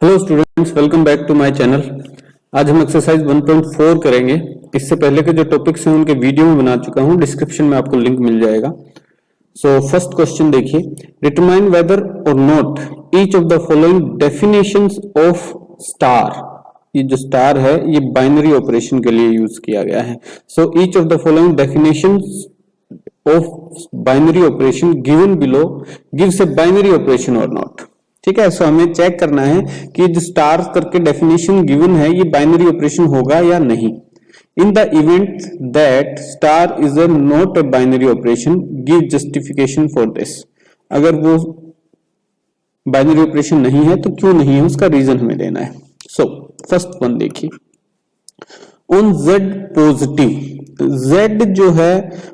Hello students, welcome back to my channel. आज हम exercise 1.4 करेंगे। इससे पहले के जो टॉपिक्स हैं उनके वीडियो में बना चुका हूं, डिस्क्रिप्शन में आपको लिंक मिल जाएगा। सो फर्स्ट क्वेश्चन देखिए, डिटरमाइन वेदर और not each of the following definitions of star. ये जो स्टार है ये बाइनरी ऑपरेशन के लिए यूज किया गया है। So each of the following definitions of binary operation given below gives a binary operation और नॉट। ठीक है, सो हमें चेक करना है कि जो स्टार करके डेफिनेशन गिवन है ये बाइनरी ऑपरेशन होगा या नहीं। In the event that star is a not a binary operation give justification for this. अगर वो बाइनरी ऑपरेशन नहीं है तो क्यों नहीं है, उसका रीजन हमें देना है। सो फर्स्ट वन देखिए, ऑन जेड पॉजिटिव, जेड जो है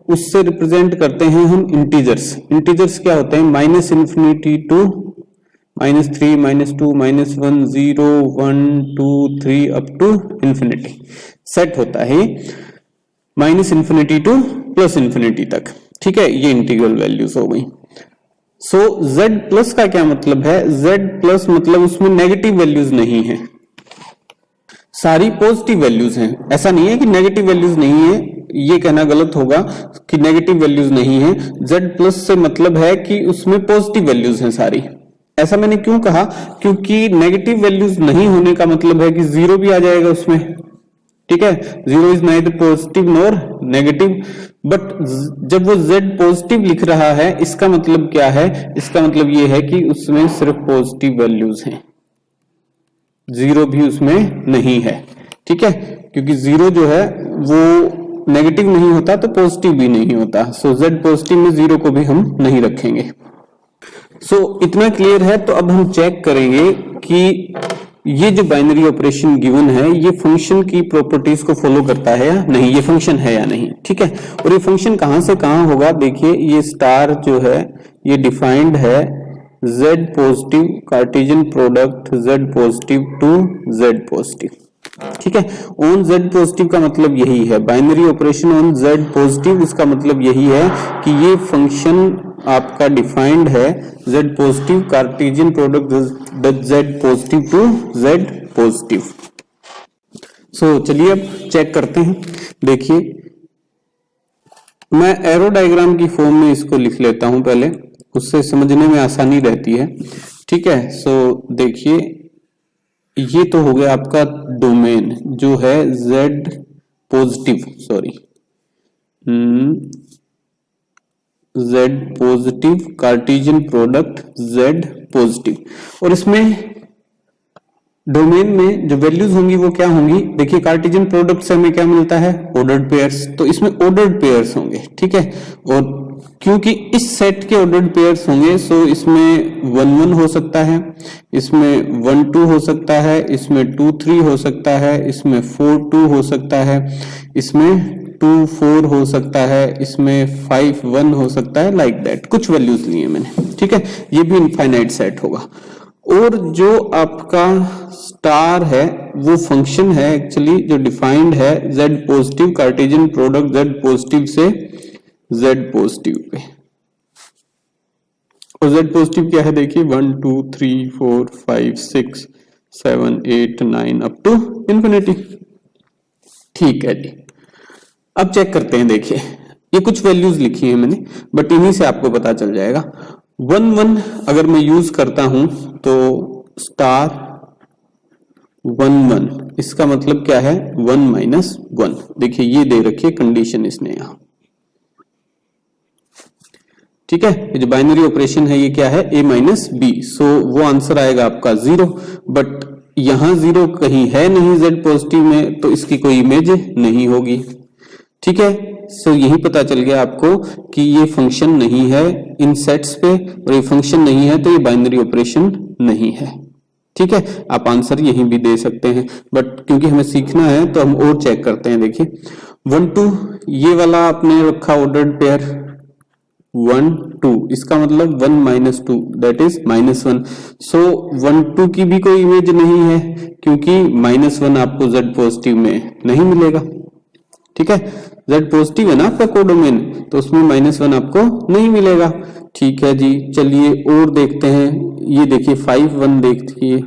उससे रिप्रेजेंट करते हैं हम इंटीजर्स। इंटीजर्स क्या होते हैं? Minus infinity to -3, -2, -1, 0, 1, 2, 3 up to infinity set होता है minus infinity to plus infinity तक। ठीक है, ये इंटीग्रल वैल्यूज हो गई। सो z प्लस का क्या मतलब है? z प्लस मतलब उसमें नेगेटिव वैल्यूज नहीं है, सारी पॉजिटिव वैल्यूज हैं। ऐसा नहीं है कि नेगेटिव वैल्यूज नहीं है, ये कहना गलत होगा कि नेगेटिव वैल्यूज नहीं है। z प्लस से मतलब है कि उसमें पॉजिटिव वैल्यूज हैं सारी। ऐसा मैंने क्यों कहा? क्योंकि नेगेटिव वैल्यूज नहीं होने का मतलब है कि जीरो भी आ जाएगा उसमें। ठीक है, zero is neither positive nor negative, but जब वो z पॉजिटिव लिख रहा है इसका मतलब क्या है? इसका मतलब ये है कि उसमें सिर्फ पॉजिटिव वैल्यूज हैं, जीरो भी उसमें नहीं है। ठीक है, क्योंकि जीरो जो है वो नेगेटिव नहीं होता तो पॉजिटिव भी नहीं होता। सो z पॉजिटिव में जीरो को भी हम नहीं रखेंगे। सो इतना क्लियर है। तो अब हम चेक करेंगे कि ये जो बाइनरी ऑपरेशन गिवन है ये फंक्शन की प्रॉपर्टीज को फॉलो करता है या नहीं, ये फंक्शन है या नहीं। ठीक है, और ये फंक्शन कहां से कहां होगा? देखिए, ये स्टार जो है ये डिफाइंड है z positive Cartesian product z positive to z positive. ठीक है, ऑन z पॉजिटिव का मतलब यही है, binary operation on z positive, इसका मतलब यही है कि ये फंक्शन आपका डिफाइंड है z positive Cartesian product z positive to z positive. So चलिए अब चेक करते हैं। देखिए, मैं एरो डायग्राम की फॉर्म में इसको लिख लेता हूं पहले, उससे समझने में आसानी रहती है। ठीक है, सो देखिए, ये तो हो गया आपका डोमेन जो है z positive, sorry z positive Cartesian product z positive, और इसमें डोमेन में जो वैल्यूज होंगी वो क्या होंगी? देखिए, कार्टेशियन प्रोडक्ट से हमें क्या मिलता है? ऑर्डर्ड पेयर्स, तो इसमें ऑर्डर्ड पेयर्स होंगे। ठीक है, और क्योंकि इस सेट के ऑर्डर्ड पेयर्स होंगे सो इसमें 1 1 हो सकता है, इसमें 1 2 हो सकता है, इसमें 2 3 हो सकता है, इसमें 4 2 हो सकता है, इसमें 2 4 हो सकता है, इसमें 5 1 हो सकता है, लाइक दैट कुछ वैल्यूज लिए मैंने। ठीक है, ये भी इनफाइनाइट सेट होगा। और जो आपका स्टार है वो फंक्शन है एक्चुअली जो डिफाइंड है z positive Cartesian product z positive से z पॉजिटिव पे। और z पॉजिटिव क्या है? देखिए, 1 2 3 4 5 6 7 8 9 अप टू इंफिनिटी। ठीक है जी, अब चेक करते हैं। देखिए, ये कुछ वैल्यूज लिखी है मैंने, बट इन्हीं से आपको पता चल जाएगा। 1 1 अगर मैं यूज करता हूं तो स्टार 1 1, इसका मतलब क्या है? 1 -1। देखिए, ये दे रखी है कंडीशन इसने यहां। ठीक है, ये जो बाइनरी ऑपरेशन है ये क्या है? a - b। सो वो आंसर आएगा आपका 0, बट यहां 0 कहीं है नहीं z पॉजिटिव में, तो इसकी कोई इमेज नहीं होगी। ठीक है, सो यही पता चल गया आपको कि ये फंक्शन नहीं है इन सेट्स पे, और ये फंक्शन नहीं है तो ये बाइनरी ऑपरेशन नहीं है। ठीक है, आप आंसर यही भी दे सकते हैं, बट क्योंकि हमें सीखना है तो हम और चेक करते हैं। देखिए, 1 2 ये वाला आपने रखा ऑर्डर्ड पेयर 1 2, इसका मतलब 1 - 2 दैट इज -1। सो 1 2 की भी कोई इमेज नहीं है क्योंकि -1 आपको z पॉजिटिव में नहीं मिलेगा। ठीक है, z पॉजिटिव है ना आपका कोडोमेन, तो उसमें -1 आपको नहीं मिलेगा। ठीक है जी, चलिए और देखते हैं। ये देखिए 5 1 देखिए,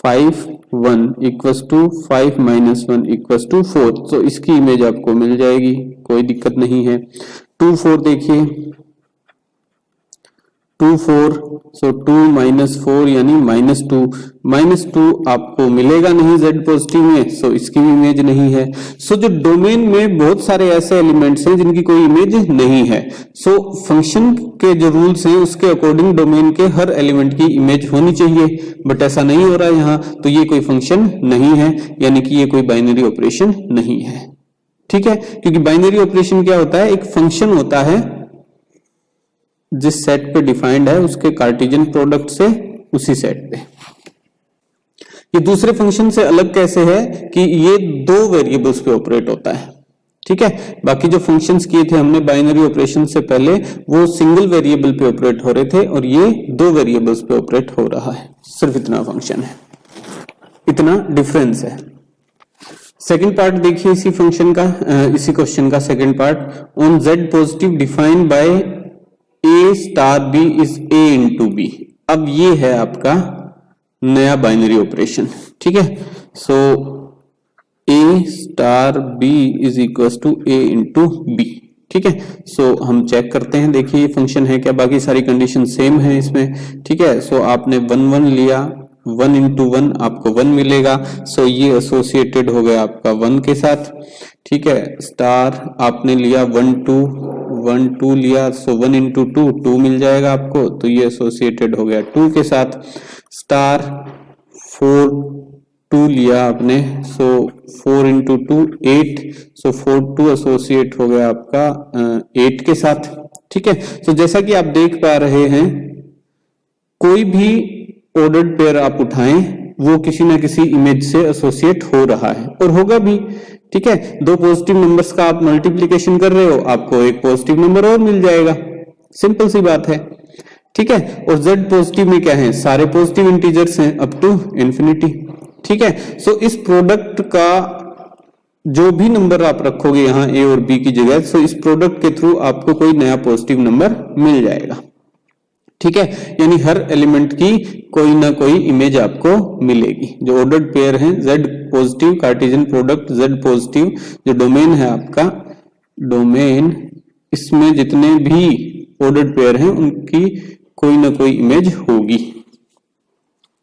5 1 equals to 5 minus 1 equals to 4। तो इसकी इमेज आपको मिल जाएगी, कोई दिक्कत नहीं है। 2 4 देखिए, 2 4, सो 2 माइनस 4 यानी -2 आपको मिलेगा नहीं z पॉजिटिव में, सो इसकी भी इमेज नहीं है। सो जो डोमेन में बहुत सारे ऐसे एलिमेंट्स हैं जिनकी कोई इमेज नहीं है, सो फंक्शन के जो रूल्स हैं उसके अकॉर्डिंग डोमेन के हर एलिमेंट की इमेज होनी चाहिए, बट ऐसा नहीं हो रहा है यहाँ, तो ये कोई फंक्शन नहीं है, यानी कि ये कोई बाइनरी ऑपरेशन नहीं है। ठीक है, क्योंकि बाइनरी ऑपरेशन क्या होता है, एक फंक्शन होता है जिस सेट पे डिफाइंड है उसके कार्टेशियन प्रोडक्ट से उसी सेट पे। ये दूसरे फंक्शन से अलग कैसे है कि ये दो वेरिएबल्स पे ऑपरेट होता है। ठीक है, बाकी जो फंक्शंस किए थे हमने बाइनरी ऑपरेशन से पहले वो सिंगल वेरिएबल पे ऑपरेट हो रहे थे, और ये दो वेरिएबल्स पे ऑपरेट हो रहा है। सिर्फ इतना फंक्शन है, इतना डिफरेंस है। सेकेंड पार्ट देखिए इसी फंक्शन का, इसी क्वेश्चन का second part. On z positive defined by a star b is a into b. अब ये है आपका नया बाइनरी ऑपरेशन। ठीक है, so a star b is equal to a into b. ठीक है, सो हम चेक करते हैं, देखिए ये फंक्शन है क्या, बाकी सारी कंडीशन सेम है इसमें। ठीक है, सो आपने 1 1 लिया, 1 इंटू 1 आपको 1 मिलेगा, सो ये एसोसिएटेड हो गया आपका 1 के साथ। ठीक है, स्टार आपने लिया 1 2 लिया, सो 1 इंटू 2 मिल जाएगा आपको, तो ये एसोसिएटेड हो गया 2 के साथ। स्टार 4 2 लिया आपने, सो 4 इंटू 2 8, सो 4 2 एसोसिएट हो गया आपका 8 के साथ। ठीक है, सो जैसा कि आप देख पा रहे हैं, कोई भी ऑर्डर्ड पेयर आप उठाएं वो किसी ना किसी इमेज से एसोसिएट हो रहा है और होगा भी। ठीक है, दो पॉजिटिव नंबर्स का आप मल्टीप्लिकेशन कर रहे हो, आपको एक पॉजिटिव नंबर और मिल जाएगा, सिंपल सी बात है। ठीक है, और z पॉजिटिव में क्या है, सारे पॉजिटिव इंटीजर्स हैं अप टू इंफिनिटी। ठीक है, सो इस प्रोडक्ट का जो भी नंबर आप रखोगे यहाँ a और b की जगह, सो इस प्रोडक्ट के थ्रू आपको कोई नया पॉजिटिव नंबर मिल जाएगा। ठीक है, यानी हर एलिमेंट की कोई ना कोई इमेज आपको मिलेगी। जो ऑर्डर्ड पेयर है z positive, Cartesian product z positive, जो डोमेन है आपका डोमेन, इसमें जितने भी ऑर्डर्ड पेयर हैं उनकी कोई ना कोई इमेज होगी।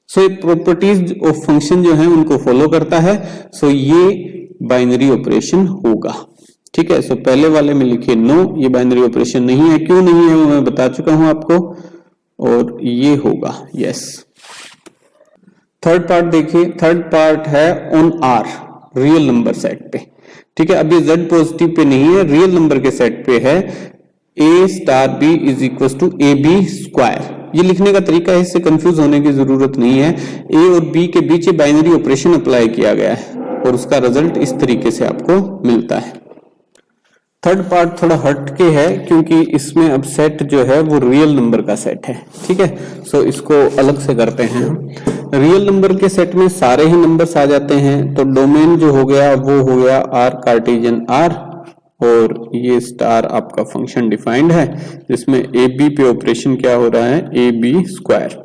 सो ये प्रॉपर्टीज ऑफ फंक्शन जो है उनको फॉलो करता है, सो ये बाइनरी ऑपरेशन होगा। ठीक है, सो पहले वाले में लिखिए नो, ये बाइनरी ऑपरेशन नहीं है। क्यों नहीं है वो मैं बता चुका हूं आपको, और ये होगा यस। थर्ड पार्ट देखिए, थर्ड पार्ट है on R real number set पे। ठीक है, अब ये z पॉजिटिव पे नहीं है, रियल नंबर के सेट पे है। a star b is equal to a b square. ये लिखने का तरीका है, इससे कंफ्यूज होने की जरूरत नहीं है। a और b के बीच बाइनरी ऑपरेशन अप्लाई किया गया है और उसका रिजल्ट इस तरीके से आपको मिलता है। थर्ड पार्ट थोड़ा हटके है क्योंकि इसमें अब सेट जो है वो रियल नंबर का सेट है। ठीक है, सो इसको अलग से करते हैं हम। रियल नंबर के सेट में सारे ही नंबर्स आ जाते हैं, तो डोमेन जो हो गया वो हो गया आर कार्टेशियन आर, और ये स्टार आपका फंक्शन डिफाइंड है जिसमें ए बी पे ऑपरेशन क्या हो रहा है, ए बी स्क्वायर।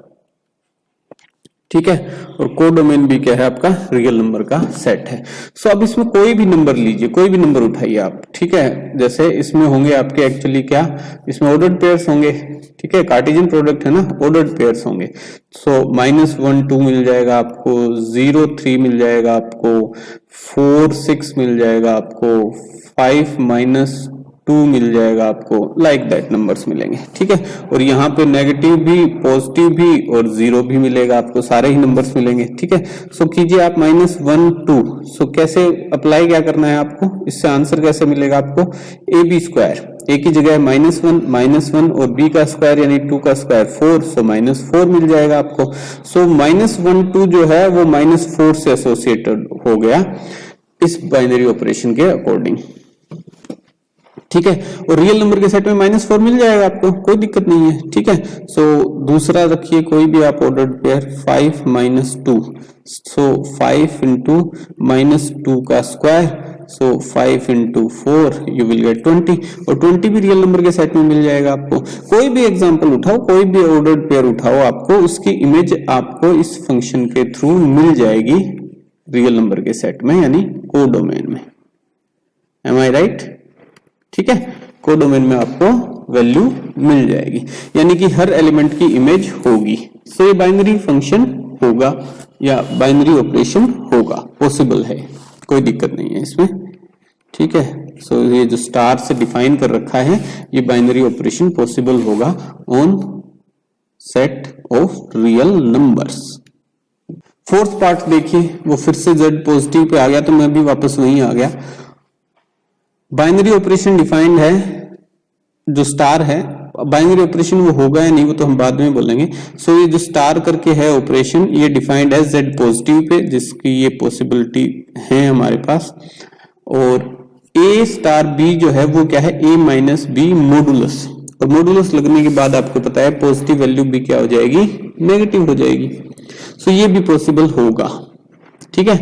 ठीक है, और कोडोमेन भी क्या है आपका, रियल नंबर का सेट है। सो अब इसमें कोई भी नंबर लीजिए, कोई भी नंबर उठाइए आप। ठीक है, जैसे इसमें होंगे आपके एक्चुअली क्या, इसमें ऑर्डर्ड पेयर्स होंगे। ठीक है, कार्टेशियन प्रोडक्ट है ना, ऑर्डर्ड पेयर्स होंगे। सो -1 2 मिल जाएगा आपको, 0 3 मिल जाएगा आपको, 4 6 मिल जाएगा आपको, 5 -2 मिल जाएगा आपको, लाइक दैट नंबर्स मिलेंगे। ठीक है, और यहाँ पे नेगेटिव भी, पॉजिटिव भी और 0 भी मिलेगा आपको, सारे ही नंबर्स मिलेंगे। ठीक है, सो कीजिए आप -1 2। सो कैसे अप्लाई क्या करना है आपको, इससे आंसर कैसे मिलेगा आपको, ए बी स्क्वायर, ए की जगह -1 और बी का स्क्वायर यानी 2 का स्क्वायर 4, सो -4 मिल जाएगा आपको। सो -1 2 जो है वो -4 से एसोसिएटेड हो गया इस बाइनरी ऑपरेशन के अकॉर्डिंग। ठीक है, और रियल नंबर के सेट में -4 मिल जाएगा आपको, कोई दिक्कत नहीं है। ठीक है, सो दूसरा रखिए कोई भी आप ऑर्डर्ड पेयर, 5 -2, सो 5 इंटू -2 का square, so 5 into 4 you will get 20, और 20 भी रियल नंबर के सेट में मिल जाएगा आपको। कोई भी एग्जांपल उठाओ, कोई भी ऑर्डर्ड पेयर उठाओ, आपको उसकी इमेज आपको इस फंक्शन के थ्रू मिल जाएगी रियल नंबर के सेट में, यानी कोडोमेन में। एम आई राइट? ठीक है, कोडोमेन में आपको वैल्यू मिल जाएगी, यानी कि हर एलिमेंट की इमेज होगी। सो ये बाइनरी फंक्शन होगा या बाइनरी ऑपरेशन होगा, पॉसिबल है, कोई दिक्कत नहीं है इसमें। ठीक है, सो ये जो स्टार से डिफाइन कर रखा है, ये बाइनरी ऑपरेशन पॉसिबल होगा on set of real numbers. Fourth part देखिए, वो फिर से जेड पॉजिटिव पे आ गया, तो मैं भी वापस वहीं आ गया। बाइनरी ऑपरेशन डिफाइंड है, जो स्टार है, बाइनरी ऑपरेशन वो होगा या नहीं वो तो हम बाद में बोलेंगे। सो ये जो स्टार करके है ऑपरेशन, ये डिफाइंड है जेड पॉजिटिव पे, जिसकी ये पॉसिबिलिटी है हमारे पास। और ए स्टार बी जो है वो क्या है, ए माइनस बी मॉडुलस, और मॉडुलस लगने के बाद आपको पता है पॉजिटिव वैल्यू भी क्या हो जाएगी, नेगेटिव हो जाएगी। सो ये भी पॉसिबल होगा। ठीक है,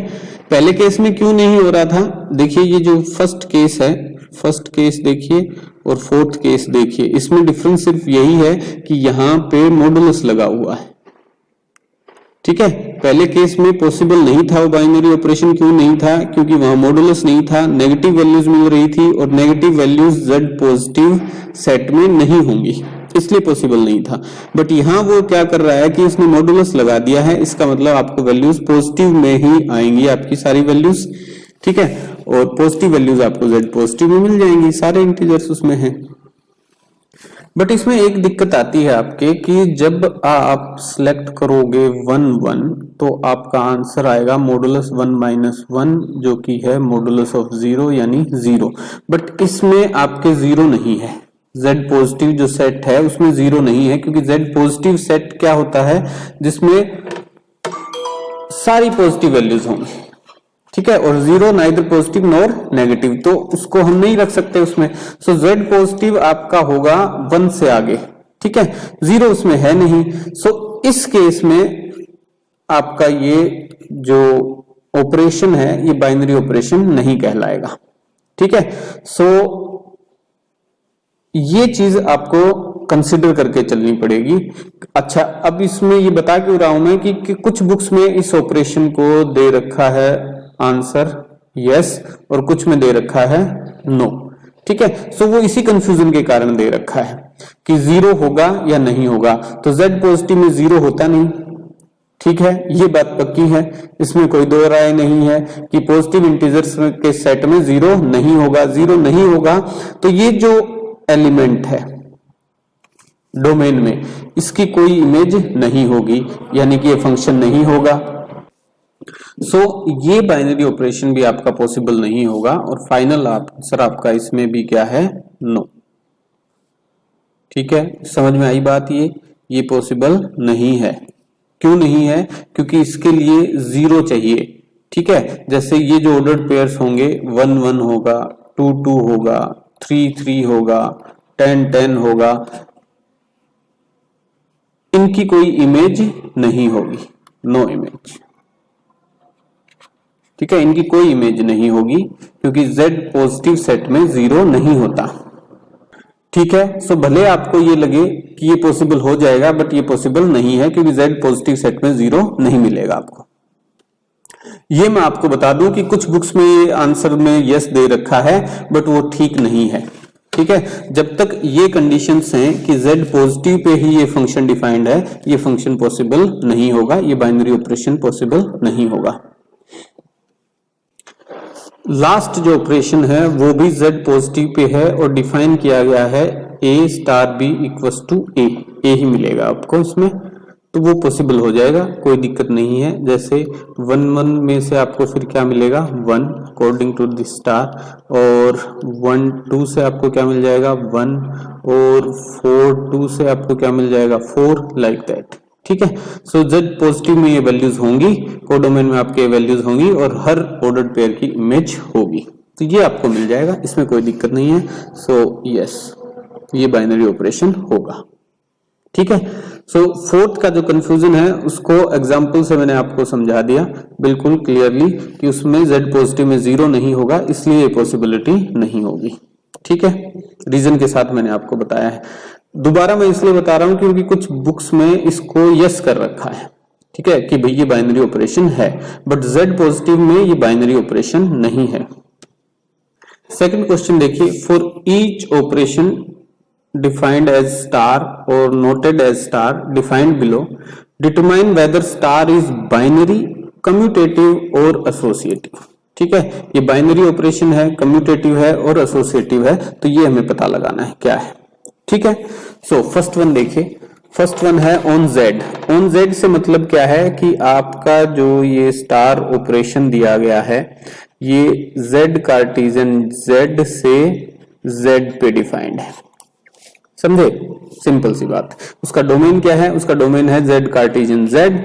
पहले केस में क्यों नहीं हो रहा था, देखिए ये जो फर्स्ट केस है, फर्स्ट केस देखिए और फोर्थ केस देखिए, इसमें डिफरेंस सिर्फ यही है कि यहां पे मॉडुलस लगा हुआ है। ठीक है, पहले केस में पॉसिबल नहीं था वो बाइनरी ऑपरेशन, क्यों नहीं था, क्योंकि वहां मॉडुलस नहीं था, नेगेटिव वैल्यूज मिल रही थी, और negative values Z positive set में नहीं होंगी, इसलिए पॉसिबल नहीं था। बट यहां वो क्या कर रहा है कि इसने मॉडुलस लगा दिया है, इसका मतलब आपको वैल्यूज पॉजिटिव में ही आएंगी, आपकी सारी वैल्यूज। ठीक है, और पॉजिटिव वैल्यूज आपको जेड पॉजिटिव में मिल जाएंगी, सारे इंटीजर्स उसमें हैं। बट इसमें एक दिक्कत आती है आपके कि जब आप सिलेक्ट करोगे 1 1 तो आपका आंसर आएगा मॉडुलस 1 माइनस 1, जो कि है मॉडुलस ऑफ 0 यानी 0। बट इसमें आपके 0 नहीं है, जेड पॉजिटिव जो सेट है उसमें 0 नहीं है, क्योंकि जेड पॉजिटिव सेट क्या होता है, जिसमें सारी पॉजिटिव वैल्यूज होंगी। ठीक है, और 0 नाइदर पॉजिटिव नॉर नेगेटिव, तो उसको हम नहीं रख सकते उसमें। सो जेड पॉजिटिव आपका होगा 1 से आगे। ठीक है, 0 उसमें है नहीं। सो इस केस में आपका ये जो ऑपरेशन है ये बाइनरी ऑपरेशन नहीं कहलाएगा। ठीक है, सो ये चीज आपको कंसिडर करके चलनी पड़ेगी। अच्छा, अब इसमें ये बता क्यों रहा हूं मैं कि कुछ बुक्स में इस ऑपरेशन को दे रखा है आंसर यस, और कुछ में दे रखा है नो। ठीक है, सो वो इसी कंफ्यूजन के कारण दे रखा है कि 0 होगा या नहीं होगा, तो जेड पॉजिटिव में 0 होता नहीं। ठीक है, ये बात पक्की है, इसमें कोई दो राय नहीं है कि पॉजिटिव इंटीजर्स के सेट में 0 नहीं होगा। 0 नहीं होगा तो ये जो एलिमेंट है डोमेन में, इसकी कोई इमेज नहीं होगी, यानी कि ये फंक्शन नहीं होगा। सो ये बाइनरी ऑपरेशन भी आपका पॉसिबल नहीं होगा, और फाइनल आंसर आपका इसमें भी क्या है, नो। ठीक है, समझ में आई बात, ये पॉसिबल नहीं है। क्यों नहीं है, क्योंकि इसके लिए 0 चाहिए। ठीक है, जैसे ये जो ऑर्डर्ड पेयर्स होंगे 1 1 होगा, 2 2 होगा, 3 3 होगा, 10 10 होगा, इनकी कोई इमेज नहीं होगी, नो इमेज। ठीक है, इनकी कोई इमेज नहीं होगी क्योंकि Z पॉजिटिव सेट में 0 नहीं होता। ठीक है, सो भले आपको ये लगे कि ये पॉसिबल हो जाएगा, बट ये पॉसिबल नहीं है क्योंकि Z पॉजिटिव सेट में 0 नहीं मिलेगा आपको। ये मैं आपको बता दूं कि कुछ बुक्स में ये आंसर में यस दे रखा है, बट वो ठीक नहीं है। ठीक है, जब तक ये कंडीशंस हैं कि Z पॉजिटिव पे ही ये फंक्शन डिफाइंड है, ये फंक्शन पॉसिबल नहीं होगा, ये बाइनरी ऑपरेशन पॉसिबल नहीं होगा। लास्ट जो ऑपरेशन है वो भी Z पॉजिटिव पे है और डिफाइन किया गया है A star B equals to A ही मिलेगा आपको इसमें, तो वो पॉसिबल हो जाएगा, कोई दिक्कत नहीं है। जैसे 1 1 में से आपको फिर क्या मिलेगा 1 अकॉर्डिंग टू द स्टार, और 1 2 से आपको क्या मिल जाएगा 1, और 4 2 से आपको क्या मिल जाएगा 4, लाइक दैट। ठीक है, सो Z पॉजिटिव में ये वैल्यूज होंगी, कोडोमेन में आपके वैल्यूज होंगी, और हर ऑर्डर्ड पेयर की इमेज होगी, तो ये आपको मिल जाएगा, इसमें कोई दिक्कत नहीं है। सो यस, ये बाइनरी ऑपरेशन होगा। ठीक है, सो फोर्थ का जो कंफ्यूजन है उसको एग्जांपल से मैंने आपको समझा दिया बिल्कुल क्लियरली कि उसमें z पॉजिटिव में 0 नहीं होगा, इसलिए ये पॉसिबिलिटी नहीं होगी। ठीक है, रीजन के साथ मैंने आपको बताया है। दोबारा मैं इसलिए बता रहा हूं क्योंकि कुछ बुक्स में इसको यस कर रखा है, ठीक है, कि भाई ये बाइनरी ऑपरेशन है, बट z पॉजिटिव में ये बाइनरी ऑपरेशन नहीं है। सेकंड क्वेश्चन देखिए, for each operation defined as star or noted as star defined below, determine whether star is binary, commutative or associative। ठीक है, ये बाइनरी ऑपरेशन है, कम्यूटेटिव है और एसोसिएटिव है, तो ये हमें पता लगाना है क्या है। ठीक है, सो फर्स्ट वन देखिए, फर्स्ट वन है ऑन जेड। ऑन जेड से मतलब क्या है कि आपका जो ये स्टार ऑपरेशन दिया गया है ये जेड कार्टेशियन जेड से जेड पे डिफाइंड है, समझे, सिंपल सी बात। उसका डोमेन क्या है, उसका डोमेन है जेड कार्टेशियन जेड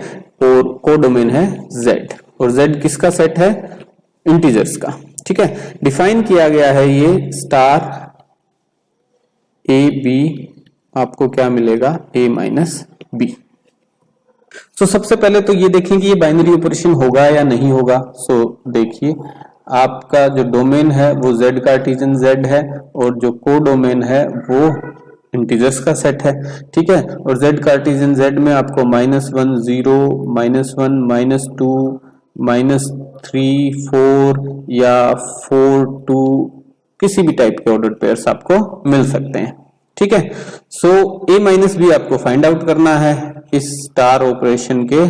और को डोमेन है जेड, और जेड किसका सेट है, इंटीजर्स का। ठीक है, डिफाइन किया गया है ये स्टार ए बी, आपको क्या मिलेगा a माइनस बी। सो सबसे पहले तो ये देखें कि ये बाइनरी ऑपरेशन होगा या नहीं होगा। सो देखिए आपका जो डोमेन है वो जेड कार्टेशियन जेड है और जो को डोमेन है वो इंटीजर्स का सेट है। ठीक है, और z कार्टेशियन z में आपको -1 0 -1 -2 -3 4 या 4 2 किसी भी टाइप के ऑर्डर्ड पेयर्स आपको मिल सकते हैं। ठीक है, सो a माइनस बी आपको फाइंड आउट करना है इस स्टार ऑपरेशन के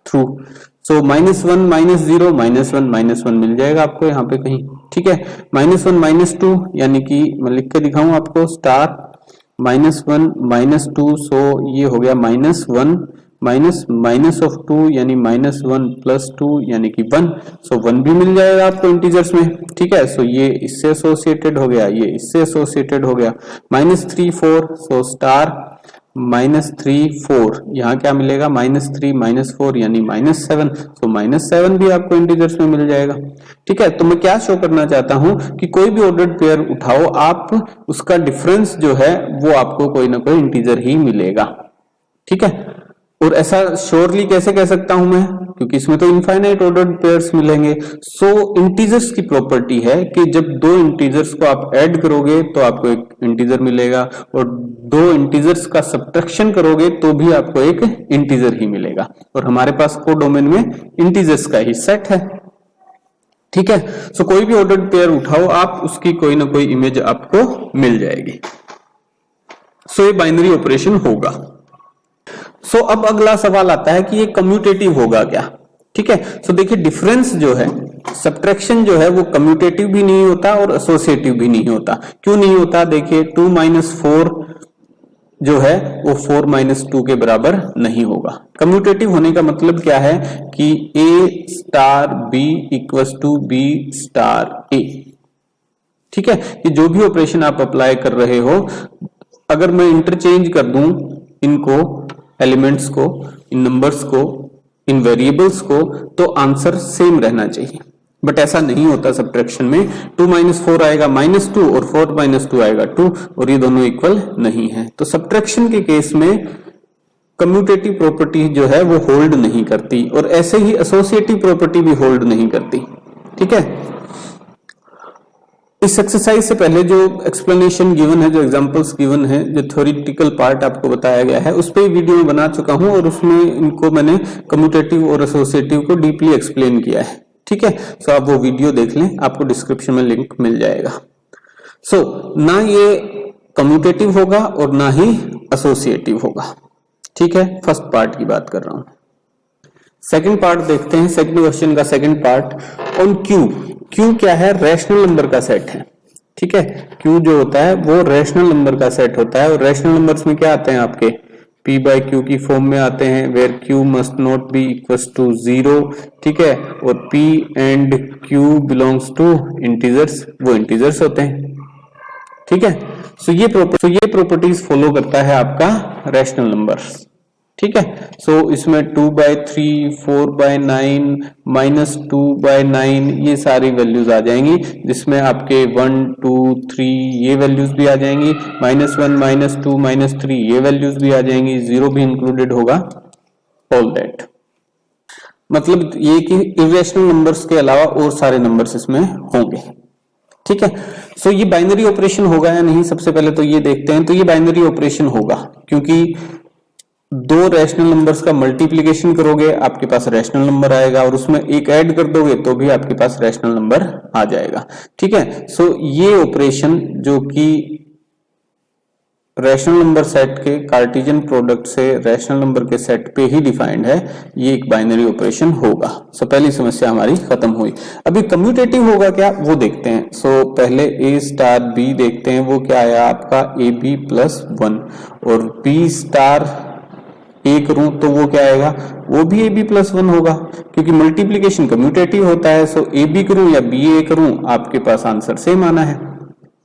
थ्रू। सो -1 -0 -1 -1 मिल जाएगा आपको यहाँ पे कहीं। ठीक है, -1 -2 यानी कि मैं लिख के दिखाऊं आपको, स्टार -1 -2, सो ये हो गया -1 माइनस ऑफ 2 यानी -1 + 2 यानी कि 1, सो 1 भी मिल जाएगा आपको इंटीजर्स में। ठीक है, सो ये इससे एसोसिएटेड हो गया, ये इससे एसोसिएटेड हो गया। -3 4, सो स्टार -3 4, यहाँ क्या मिलेगा, -3 -4 यानी -7, सो -7 भी आपको इंटीजर्स में मिल जाएगा। ठीक है, तो मैं क्या शो करना चाहता हूं कि कोई भी ऑर्डर्ड पेयर उठाओ आप, उसका डिफरेंस जो है वो आपको कोई ना कोई इंटीजर ही मिलेगा। ठीक है, और ऐसा श्योरली कैसे कह सकता हूं मैं, क्योंकि इसमें तो इनफाइनाइट ऑर्डर्ड पेयर्स मिलेंगे। सो इंटीजर्स की प्रॉपर्टी है कि जब दो इंटीजर्स को आप ऐड करोगे तो आपको एक इंटीजर मिलेगा, और दो इंटीजर्स का सब्ट्रैक्शन करोगे तो भी आपको एक इंटीजर ही मिलेगा, और हमारे पास को डोमेन में इंटीजर्स का ही सेट है। ठीक है, सो कोई भी ऑर्डर्ड पेयर उठाओ आप, उसकी कोई ना कोई इमेज आपको मिल जाएगी। सो ये बाइनरी ऑपरेशन होगा। सो अब अगला सवाल आता है कि ये कम्यूटेटिव होगा क्या। ठीक है, सो देखिए डिफरेंस जो है, सब्ट्रैक्शन जो है वो कम्यूटेटिव भी नहीं होता और एसोसिएटिव भी नहीं होता। क्यों नहीं होता, देखिए 2 - 4 जो है वो 4 - 2 के बराबर नहीं होगा। कम्यूटेटिव होने का मतलब क्या है कि a star b equals to b star a। ठीक है, ये जो भी ऑपरेशन आप अप्लाई कर रहे हो, अगर मैं इंटरचेंज कर दूं इनको, एलिमेंट्स को, इन नंबर्स को, इन वेरिएबल्स को, तो आंसर सेम रहना चाहिए, बट ऐसा नहीं होता सब्ट्रैक्शन में। 2 - 4 आएगा -2 और 4 - 2 आएगा 2, और ये दोनों इक्वल नहीं है। तो सब्ट्रैक्शन के केस में कम्यूटेटिव प्रॉपर्टी जो है वो होल्ड नहीं करती, और ऐसे ही एसोसिएटिव प्रॉपर्टी भी होल्ड नहीं करती। ठीक है, इस एक्सरसाइज से पहले जो एक्सप्लेनेशन गिवन है, जो एग्जांपल्स गिवन है, जो थ्योरेटिकल पार्ट आपको बताया गया है, उस पर वीडियो में बना चुका हूं, और उसमें इनको मैंने कम्यूटेटिव और एसोसिएटिव को डीपली एक्सप्लेन किया है। ठीक है, सो आप वो वीडियो देख लें, आपको डिस्क्रिप्शन में लिंक मिल जाएगा। सो ना ये कम्यूटेटिव होगा और ना ही एसोसिएटिव होगा। ठीक है, फर्स्ट पार्ट की बात कर रहा हूं। सेकंड पार्ट देखते हैं, सेकंड क्वेश्चन का second part on Q. Q क्या है, रैशनल नंबर का सेट है। ठीक है, क्यू जो होता है वो रैशनल नंबर का सेट होता है, और रैशनल नंबर्स में क्या आते हैं आपके, p/q की फॉर्म में आते हैं, where q must not be equals to 0। ठीक है, और p and q belongs to integers, वो इंटीजर्स होते हैं। ठीक है, सो ये प्रॉपर्टीज फॉलो करता है आपका रैशनल नंबर्स। ठीक है। सो इसमें 2/3, 4/9, -2/9 ये सारी वैल्यूज आ जाएंगी, जिसमें आपके 1, 2, 3 ये वैल्यूज भी आ जाएंगी, -1, -2, -3 ये वैल्यूज भी आ जाएंगी, 0 भी इंक्लूडेड होगा, ऑल दैट। मतलब ये कि इरेशनल नंबर्स के अलावा और सारे नंबर्स इसमें होंगे, ठीक है। सो ये बाइनरी ऑपरेशन होगा या नहीं, सबसे पहले तो ये देखते हैं। तो ये बाइनरी ऑपरेशन होगा, क्योंकि दो रैशनल नंबर्स का मल्टीप्लिकेशन करोगे आपके पास रैशनल नंबर आएगा, और उसमें एक ऐड कर दोगे तो भी आपके पास रैशनल नंबर आ जाएगा, ठीक है। सो ये ऑपरेशन जो कि रैशनल नंबर सेट के कार्टेशियन प्रोडक्ट से रैशनल नंबर के सेट पे ही डिफाइंड है, ये एक बाइनरी ऑपरेशन होगा। सो पहली समस्या हमारी खत्म हुई। अभी कम्यूटेटिव होगा क्या वो देखते हैं। सो पहले A स्टार B देखते हैं, वो क्या आया आपका AB +1, और B स्टार A करूं तो वो क्या आएगा, वो भी AB +1 होगा, क्योंकि मल्टीप्लीकेशन कम्यूटेटिव होता है। सो AB करूं या BA करूं आपके पास आंसर सेम आना है,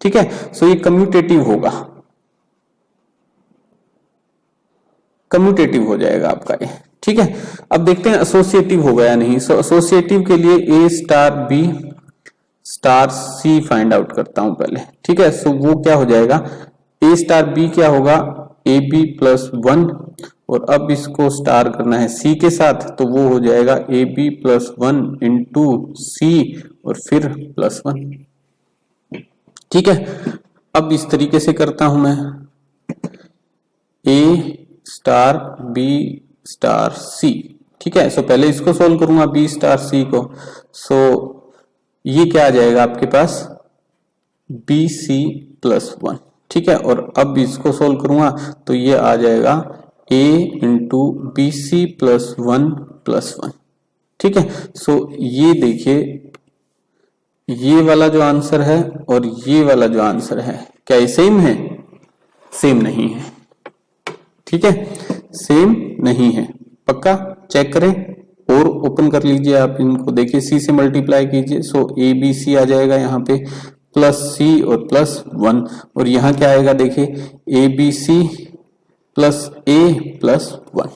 ठीक है। सो ये कम्यूटेटिव होगा, कम्यूटेटिव हो जाएगा आपका ये, ठीक है। अब देखते हैं एसोसिएटिव होगा या नहीं। सो एसोसिएटिव के लिए A star B star C find out करता हूं पहले, ठीक है। सो वो क्या हो जाएगा, A स्टार B क्या होगा, AB +1, और अब इसको स्टार करना है C के साथ, तो वो हो जाएगा AB +1 इंटू C और फिर +1, ठीक है। अब इस तरीके से करता हूं मैं, A star B star C, ठीक है। सो पहले इसको सोल्व करूंगा B स्टार C को। सो ये क्या आ जाएगा आपके पास, BC +1, ठीक है। और अब इसको सोल्व करूंगा तो ये आ जाएगा A इंटू BC +1, ठीक है। सो ये देखिए, ये वाला जो आंसर है और ये वाला जो आंसर है, क्या ये सेम है, सेम नहीं है, ठीक है, सेम नहीं है, पक्का चेक करें और ओपन कर लीजिए आप इनको, देखिए C से मल्टीप्लाई कीजिए। सो ABC आ जाएगा यहाँ पे +C और +1, और यहाँ क्या आएगा देखिए, ABC +A +1,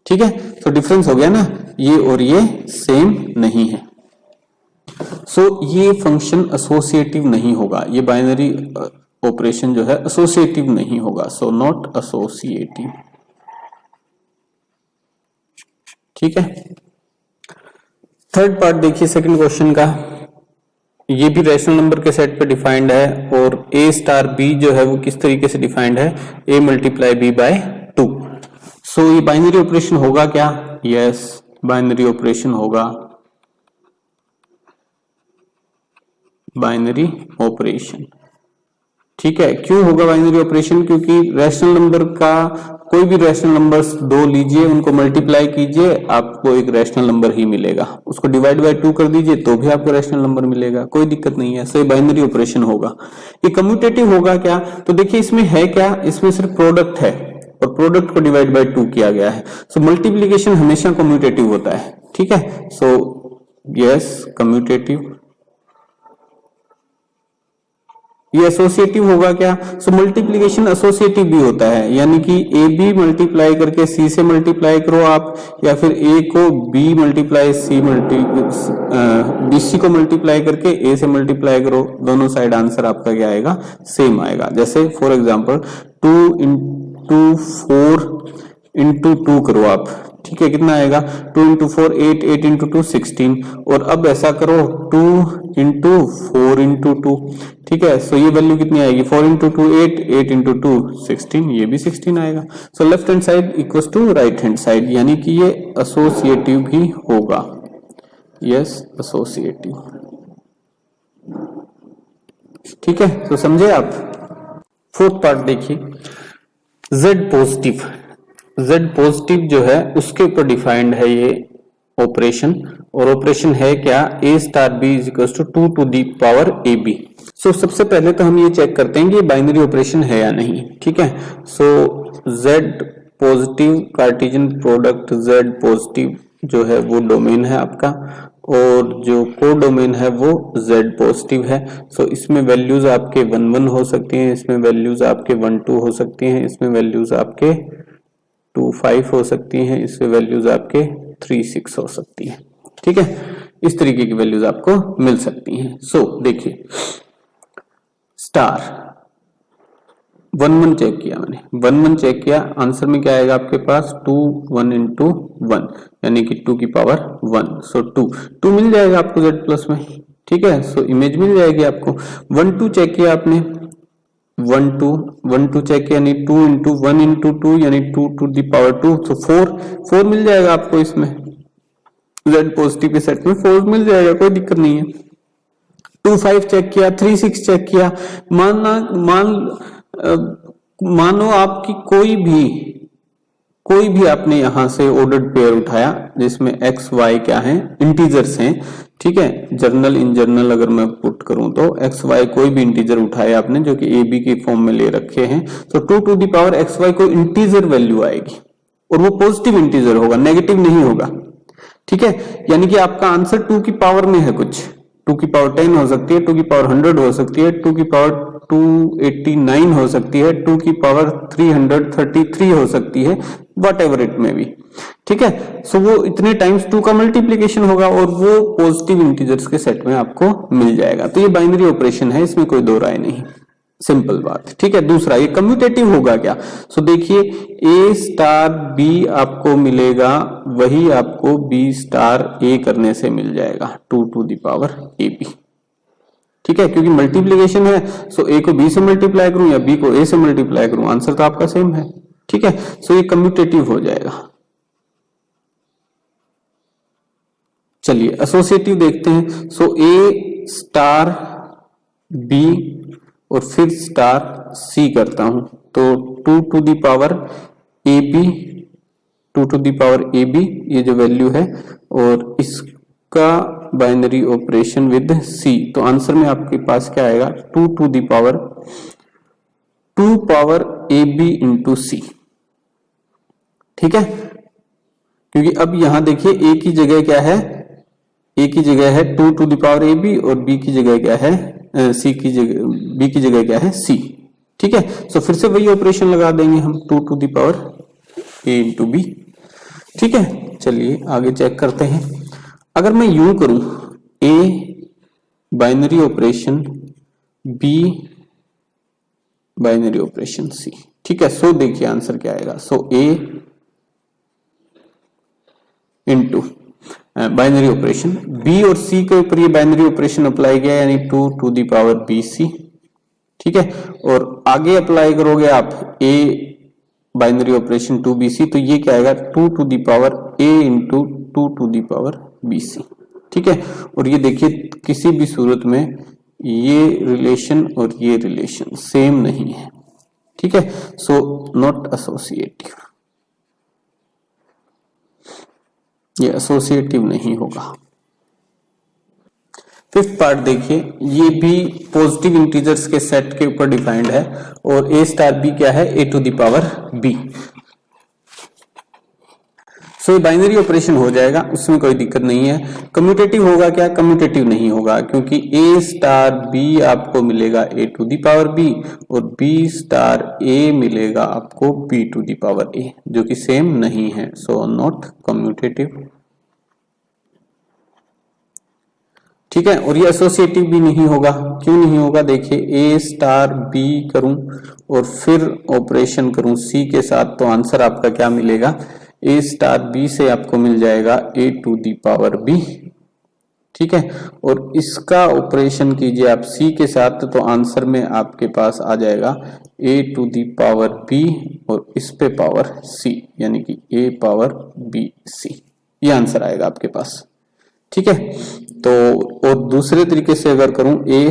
ठीक है। तो डिफरेंस हो गया ना, ये और ये सेम नहीं है। सो ये फंक्शन एसोसिएटिव नहीं होगा, ये बाइनरी ऑपरेशन जो है एसोसिएटिव नहीं होगा। सो नॉट एसोसिएटिव, ठीक है। थर्ड पार्ट देखिए सेकंड क्वेश्चन का, ये भी रैशनल नंबर के सेट पे डिफाइंड है, और A स्टार B जो है वो किस तरीके से डिफाइंड है, A × B/2। सो ये बाइनरी ऑपरेशन होगा क्या, यस बाइनरी ऑपरेशन होगा, बाइनरी ऑपरेशन, ठीक है। क्यों होगा बाइनरी ऑपरेशन, क्योंकि रैशनल नंबर का कोई भी रैशनल नंबर्स दो लीजिए, उनको मल्टीप्लाई कीजिए, आपको एक रैशनल नंबर ही मिलेगा, उसको डिवाइड बाय 2 कर दीजिए तो भी आपको रैशनल नंबर मिलेगा, कोई दिक्कत नहीं है। सो ये बाइनरी ऑपरेशन होगा। ये कम्यूटेटिव होगा क्या, तो देखिए इसमें है क्या, इसमें सिर्फ प्रोडक्ट है और प्रोडक्ट को डिवाइड बाय 2 किया गया है। सो मल्टीप्लीकेशन हमेशा कम्यूटेटिव होता है, ठीक है। So yes commutative. ये एसोसिएटिव होगा क्या, सो मल्टीप्लीकेशन एसोसिएटिव भी होता है, यानी कि AB मल्टीप्लाई करके C से मल्टीप्लाई करो आप, या फिर A को B मल्टीप्लाई BC को मल्टीप्लाई करके A से मल्टीप्लाई करो, दोनों साइड आंसर आपका क्या आएगा, सेम आएगा। जैसे फॉर एग्जांपल 2 × 4 × 2 करो आप, ठीक है, कितना आएगा, 2 × 4 8, 8 × 2 16, और अब ऐसा करो 2 × 4 × 2, ठीक है। सो ये वैल्यू कितनी आएगी, 4 × 2 8, 8 × 2 16, ये भी 16 आएगा। So left hand side equals to right hand side, यानी कि ये एसोसिएटिव भी होगा, यस एसोसिएटिव, ठीक है। तो समझे आप। फोर्थ पार्ट देखिए, Z पॉजिटिव, Z पॉजिटिव जो है उसके ऊपर डिफाइंड है ये ऑपरेशन, और ऑपरेशन है क्या, A star B = 2 to the power AB। सो सबसे पहले तो हम ये चेक करते हैं कि ये बाइनरी ऑपरेशन है या नहीं, ठीक है। सो Z positive Cartesian product Z positive जो है वो डोमेन है आपका, और जो कोडोमेन है वो Z पॉजिटिव है। सो इसमें वैल्यूज आपके 1 1 हो सकती हैं, इसमें वैल्यूज आपके 1 2 हो सकती हैं, इसमें वैल्यूज आपके 2 5 हो सकती हैं, इसमें वैल्यूज आपके 3 6 हो सकती हैं। ठीक है, इस तरीके की वैल्यूज आपको मिल सकती हैं। सो देखिए स्टार 1 1 चेक किया मैंने, 1 1 चेक किया, आंसर में क्या आएगा आपके पास 2 1 into 1 यानी कि 2 की पावर 1। सो 2 मिल जाएगा आपको Z प्लस में। ठीक है, सो इमेज मिल जाएगी आपको। 1 2 चेक किया आपने, 1 2 चेक किया यानी 2 into 1 into 2 यानी 2 to the power 2। सो 4 मिल जाएगा आपको, इसमें Z पॉजिटिव के सेट में 4 मिल जाएगा, कोई दिक्कत नहीं है। 2 5 चेक किया, 3 6 चेक किया, मानो आपकी कोई भी आपने यहां से ऑर्डर्ड पेयर उठाया जिसमें x y क्या है, इंटीजर्स हैं। ठीक है, इन जनरल अगर मैं पुट करूं तो x y कोई भी इंटीजर उठाया आपने जो कि a b के फॉर्म में ले रखे हैं, तो 2 to the power x y को इंटीजर वैल्यू आएगी और वो पॉजिटिव इंटीजर होगा, नेगेटिव नहीं होगा। ठीक है, यानी कि आपका आंसर 2 की पावर में है, कुछ 2 की पावर 10 हो सकती है, 2 की पावर 100 हो सकती है, 2 की पावर 289 हो सकती है, 2 की पावर 333 हो सकती है, वट एवर इट में भी। ठीक है, सो वो इतने टाइम्स 2 का मल्टीप्लीकेशन होगा और वो पॉजिटिव इंटीजर्स के सेट में आपको मिल जाएगा। तो ये बाइनरी ऑपरेशन है, इसमें कोई दो राय नहीं, सिंपल बात। ठीक है, दूसरा ये कम्यूटेटिव होगा क्या? सो देखिए A स्टार B आपको मिलेगा, वही आपको B स्टार A करने से मिल जाएगा 2 to the power AB। ठीक है, क्योंकि मल्टीप्लीकेशन है, सो A को B से मल्टीप्लाई करूं या B को A से मल्टीप्लाई करूं, आंसर तो आपका सेम है। ठीक है, सो ये कम्यूटेटिव हो जाएगा। चलिए एसोसिएटिव देखते हैं। सो A स्टार B और फिर स्टार C करता हूं, तो 2 to the power AB, 2 to the power AB ये जो वैल्यू है, और इसका बाइनरी ऑपरेशन विद C, तो आंसर में आपके पास क्या आएगा 2 to the power 2 power AB into C। ठीक है, क्योंकि अब यहां देखिए A की जगह क्या है, A की जगह है 2 to the power AB और B की जगह क्या है, B की जगह क्या है C। ठीक है, सो फिर से वही ऑपरेशन लगा देंगे हम 2 to the power A into B। ठीक है, चलिए आगे चेक करते हैं। अगर मैं यूं करूं A binary operation B binary operation C। ठीक है, सो देखिए आंसर क्या आएगा। सो A into binary operation B और C के ऊपर ये बाइनरी ऑपरेशन अप्लाई किया यानी 2 to the power BC। ठीक है, और आगे अप्लाई करोगे आप A बाइनरी ऑपरेशन 2BC, तो ये क्या आएगा 2 to the power A into 2 to the power BC। ठीक है, और ये देखिए किसी भी सूरत में ये रिलेशन और ये रिलेशन सेम नहीं है। ठीक है, सो नॉट एसोसिएटिव, ये एसोसिएटिव नहीं होगा। फिफ्थ पार्ट देखिए, ये भी पॉजिटिव इंटीजर्स के सेट के ऊपर डिफाइंड है और A स्टार B क्या है, A to the power B। सो ये बाइनरी ऑपरेशन हो जाएगा, उसमें कोई दिक्कत नहीं है। कम्यूटेटिव होगा क्या? कम्यूटेटिव नहीं होगा, क्योंकि A स्टार B आपको मिलेगा A to the power B और B स्टार A मिलेगा आपको B to the power A, जो कि सेम नहीं है। So not commutative. ठीक है, और ये एसोसिएटिव भी नहीं होगा। क्यों नहीं होगा? देखिए A स्टार B करूं और फिर ऑपरेशन करूं C के साथ, तो आंसर आपका क्या मिलेगा, A स्टार B से आपको मिल जाएगा A to the power B। ठीक है, और इसका ऑपरेशन कीजिए आप C के साथ, तो आंसर में आपके पास आ जाएगा A to the power B और इस पे पावर C, यानी कि A पावर B C, ये आंसर आएगा आपके पास। ठीक है, तो और दूसरे तरीके से अगर करूं A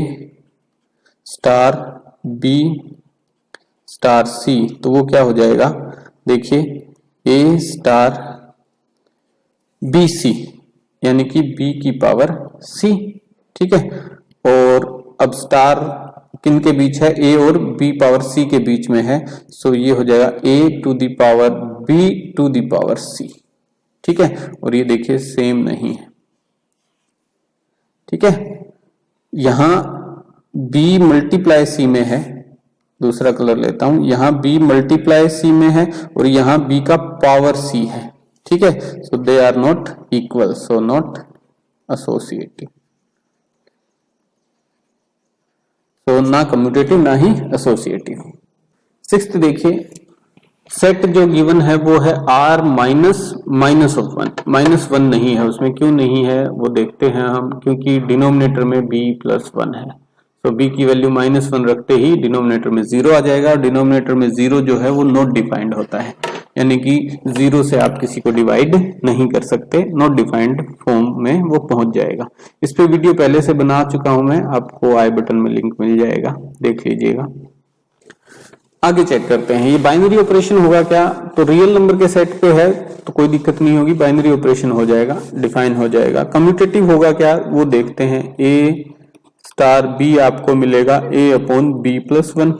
star B star C, तो वो क्या हो जाएगा, देखिए A स्टार BC यानी कि B की पावर C। ठीक है, और अब स्टार किन के बीच है, A और B पावर C के बीच में है, सो ये हो जाएगा A to the power B to the power C। ठीक है, और ये देखिए सेम नहीं है। ठीक है, यहां b मल्टीप्लाई c में है, दूसरा कलर लेता हूं, यहां b मल्टीप्लाई c में है और यहां b का पावर c है, ठीक है। So they are not equal, so not associative, तो ना कम्यूटेटिव ना ही एसोसिएटिव। सिक्स्थ देखिए, सेट जो गिवन है वो है r माइनस ऑफ 1, -1 नहीं है उसमें, क्यों नहीं है वो देखते हैं हम, क्योंकि डिनोमिनेटर में b प्लस 1 है, तो b की वैल्यू -1 रखते ही डिनोमिनेटर में 0 आ जाएगा, और डिनोमिनेटर में 0 जो है वो नॉट डिफाइंड होता है, यानी कि 0 से आप किसी को डिवाइड नहीं कर सकते, नॉट डिफाइंड फॉर्म में वो पहुंच जाएगा। इस पे वीडियो पहले से बना चुका हूं मैं, आपको आई बटन में लिंक मिल जाएगा, देख लीजिएगा। आगे चेक करते हैं, ये बाइनरी ऑपरेशन होगा क्या, तो रियल नंबर के सेट पे है तो कोई दिक्कत नहीं होगी, बाइनरी ऑपरेशन हो जाएगा, डिफाइन हो जाएगा। कम्यूटेटिव होगा क्या वो देखते हैं, a स्टार b आपको मिलेगा a अपॉन b प्लस 1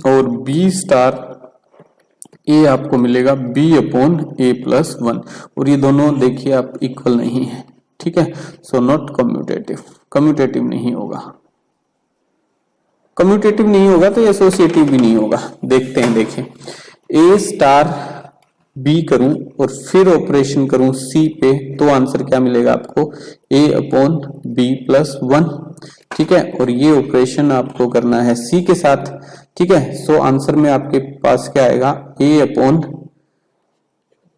और b स्टार a आपको मिलेगा b अपॉन a प्लस 1, और ये दोनों देखिए आप इक्वल नहीं है, ठीक है, सो नॉट कम्यूटेटिव, कम्यूटेटिव नहीं होगा, कम्यूटेटिव नहीं होगा तो एसोसिएटिव भी नहीं होगा। देखते हैं, देखें, a स्टार b करूं और फिर ऑपरेशन करूं c पे, तो आंसर क्या मिलेगा आपको, a अपॉन b प्लस 1, ठीक है, और ये ऑपरेशन आपको करना है c के साथ, ठीक है। सो आंसर में आपके पास क्या आएगा, a upon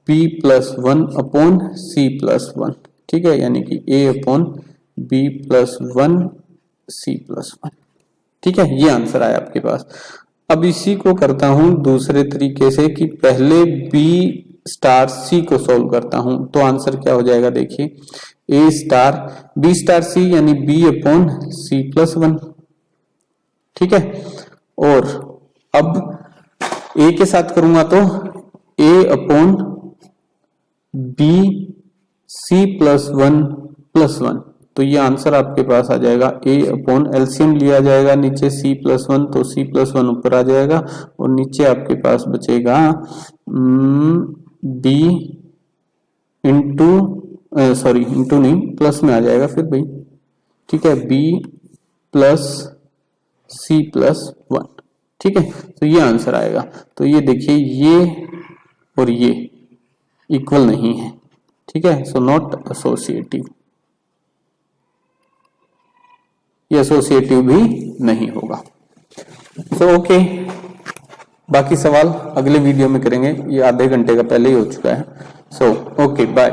b plus 1 upon c plus 1, ठीक है, यानी कि a upon b plus 1 c plus 1, ठीक है, ये आंसर आया आपके पास। अब इसी को करता हूं दूसरे तरीके से कि पहले b स्टार c को सॉल्व करता हूं, तो आंसर क्या हो जाएगा, देखिए a star b star c यानी b अपॉन c प्लस 1, ठीक है, और अब a के साथ करूंगा तो a upon b c plus 1, तो ये आंसर आपके पास आ जाएगा a अपॉन एलसीएम लिया जाएगा नीचे c प्लस 1, तो c प्लस 1 ऊपर आ जाएगा और नीचे आपके पास बचेगा b इंटू सॉरी इंटू नहीं प्लस में आ जाएगा फिर भाई, ठीक है, b प्लस c प्लस 1, ठीक है, तो ये आंसर आएगा। तो ये देखिए ये और ये इक्वल नहीं है, ठीक है, सो नॉट एसोसिएटिव, ये एसोसिएटिव भी नहीं होगा। सो ओके, बाकी सवाल अगले वीडियो में करेंगे, ये आधे घंटे का पहले ही हो चुका है। So okay, bye.